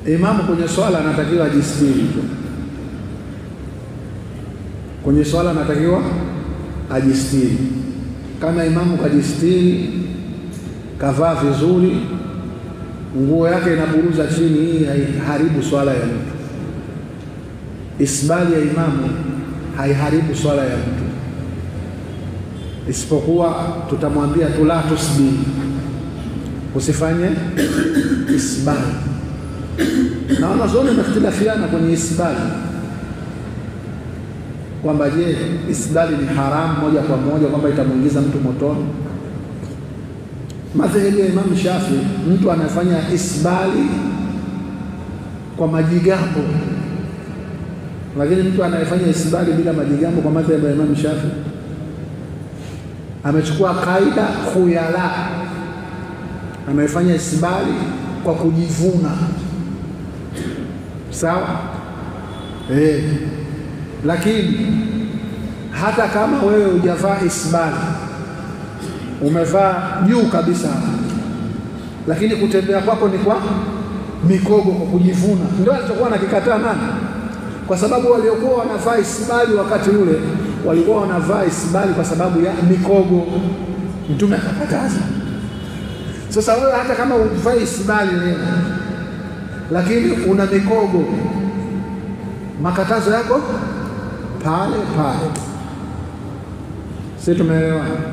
Imamu kwenye swala anatakiwa ajistiri. Kwenye swala anatakiwa ajistiri. Kama imamu kajistiri, kavaa vizuri, nguo yake inaburuza chini, hii haiharibu swala ya mtu. Isbali ya imamu haiharibu swala ya mtu, isipokuwa tutamwambia tu la tusbih, usifanye isbali. Na wanazuoni wamehitilafiana kwenye isbali kwamba je, isbali ni haramu moja kwa moja, kwamba itamuingiza mtu motoni. Madhehebu ya Imam Shafi, mtu anafanya isbali kwa majigambo, lakini mtu anayefanya isbali bila majigambo kwa madhehebu ya Imam Shafi amechukua kaida khuyala, amefanya isbali kwa kujivuna. Sawa? Lakini hata kama wewe hujavaa isbali, umevaa juu kabisa, lakini kutembea kwako ni kwa mikogo, kwa kujivuna, ndio alichokuwa nakikataa nani? Kwa sababu waliokuwa wanavaa isbali wakati ule walikuwa wanavaa isbali kwa sababu ya mikogo, Mtume akakataza. Sasa wewe hata kama huvaa isbali leo, lakini una mikogo, makatazo yako pale pale. Sisi tumeelewana?